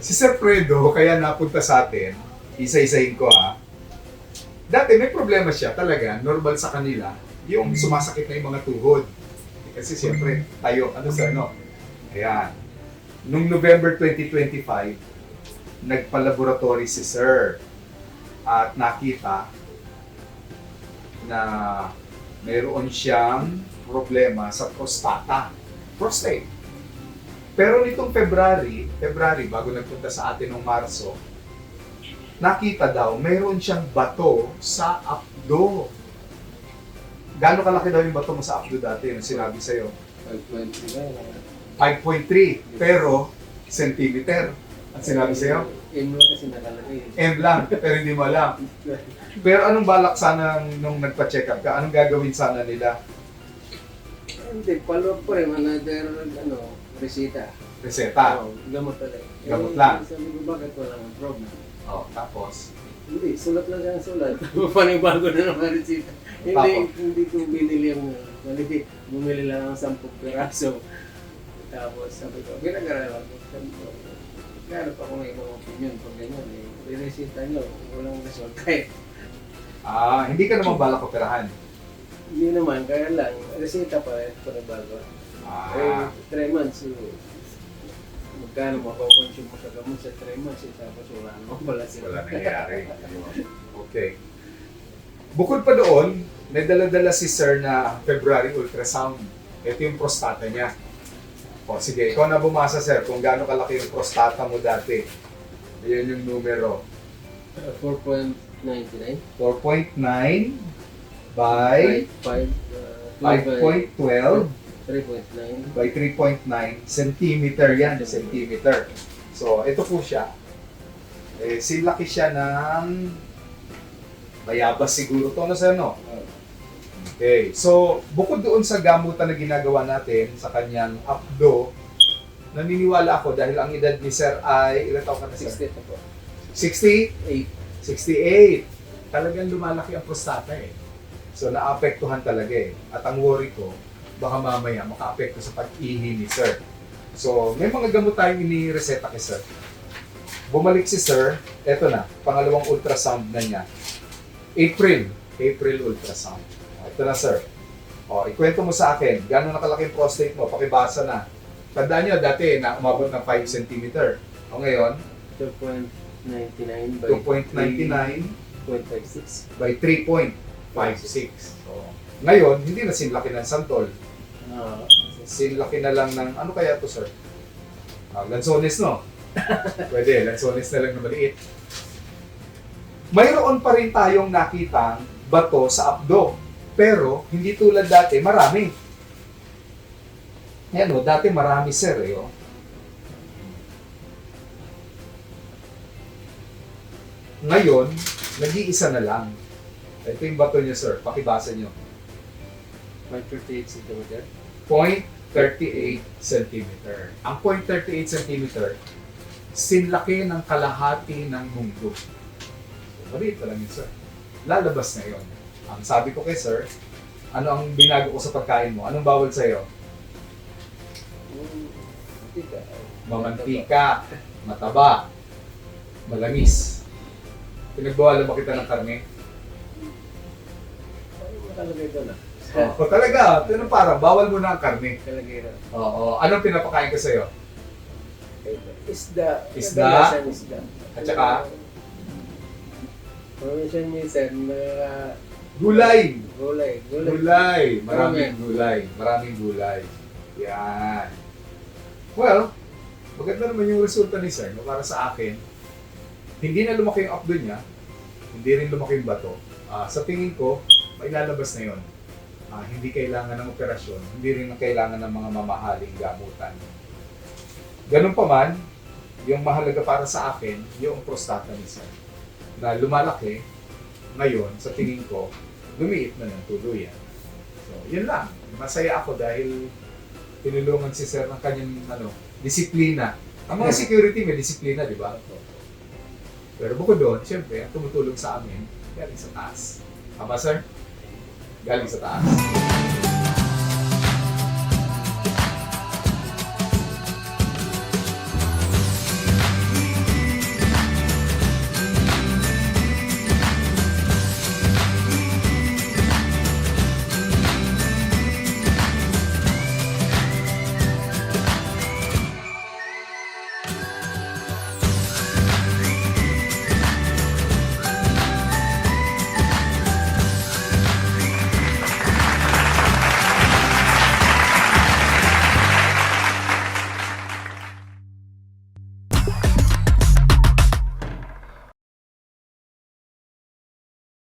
Si Sir Fredo, kaya napunta sa atin, isa-isahin ko ha. Dati may problema siya talaga, normal sa kanila, yung sumasakit na yung mga tuhod. Kasi siyempre, tayo, ano sa ano? Ayan. Nung November 2025, nagpa-laboratory si Sir at nakita na mayroon siyang problema sa prostata. Prostate. Pero nitong February, bago nagpunta sa atin noong Marso, nakita daw, mayroon siyang bato sa abdo. Gano'ng kalaki daw yung bato mo sa abdo dati, yung sinabi sa'yo? 5.3, pero centimeter. Ang sinabi sa'yo? M lang kasi nakalagay. M lang, pero hindi mo alam. Pero anong balak sana nung nagpa-check up ka? Anong gagawin sana nila? Hindi, follow up pa rin. Another, resita. Reseta. Gamot ulit. Gamot lang. Sabi ko, bakit walang problem? Oh, tapos? Hindi, sulat lang siya ang sulat. Panibago na naman resita. Hindi ko binili yung, bumili lang ng 10 piraso. Tapos sabi ko, ginagaralan ko. Gano'n pa kung may ibang opinion pag ganyan. Resita nyo, walang resulta eh. Hindi ka naman balak operahan? Hindi naman, kaya lang, resita pa rin, panibago. 3 months, magkano makakonsume mo sa gamot sa 3 months, tapos wala naman pala sila. Wala nangyayari. Okay. Bukod pa doon, may dala-dala si Sir na February ultrasound. Ito yung prostata niya. O sige, ikaw na bumasa Sir kung gaano kalaki yung prostata mo dati. Ayan yung numero. 4.99? 4.9 by 5.12 3.9. by 3.9 centimeter yan, centimeter. So, ito po siya. Silaki siya ng bayabas siguro to, ano sir, no? Okay. So, bukod doon sa gamutan na ginagawa natin sa kanyang abdo, naniniwala ako dahil ang edad ni sir ay, ilan taon ka na sir? 60 pa po. 60? 68. Talagang lumalaki ang prostata eh. So, naapektuhan talaga eh. At ang worry ko, baka mamaya maka-apekto sa pag-ihi ni sir. So, may mga gamot tayong inireseta kay sir. Bumalik si sir, eto na, pangalawang ultrasound na niya. April ultrasound. Ito na sir. Ikwento mo sa akin, gano'n nakalaki yung prostate mo, pakibasa na. Tandaan nyo, dati na umabot ng 5 cm. O ngayon, 2.99 2.99 2.56 by 3.56. So, ngayon, hindi na sinlaki ng santol. Sinlaki na lang ng, ano kaya to sir? Lansones, no? Pwede, lansones na lang na maliit. Mayroon pa rin tayong nakitang bato sa abdo. Pero, hindi tulad dati, marami. Yan o, dati marami sir eh. Oh. Ngayon, nag-iisa na lang. Ito yung bato niya sir, pakibasa niyo. 0.38 cm. 0.38 cm. Ang 0.38 cm, sinlaki ng kalahati ng mundo. So, maliit pa lang yun, sir. Lalabas na yun. Ang sabi ko kay sir, ano ang binago ko sa pagkain mo? Anong bawal sa'yo? Mamantika, mataba, malamis. Pinagbawalan ba kita ng karne? Nakalagay doon ah. Oo, talaga. Pero parang bawal mo na ang karne. Nakalagay doon. Oo. Anong pinapakain ko sa'yo? Isda. Isda? Kadalasan isda. At saka? Provision minsan na Gulay! gulay. Gulay! Maraming gulay. Maraming gulay. Yan. Well, maganda naman yung resulta ni Sir. No? Para sa akin, hindi na lumaki yung abdo niya, hindi rin lumaki yung bato. Sa tingin ko, may lalabas na yun. Hindi kailangan ng operasyon, hindi rin kailangan ng mga mamahaling gamutan. Ganun pa man, yung mahalaga para sa akin, yung prostata ni Sir. Na lumalaki, ngayon, sa tingin ko, lumiit na ng tuluyan. So, yun lang. Masaya ako dahil tinulungan si Sir ng kanyang disiplina. Ang mga security may disiplina, di ba? Pero bukod doon, siyempre, ang tumutulong sa amin, galing sa taas. Tama, Sir? Galing sa taas.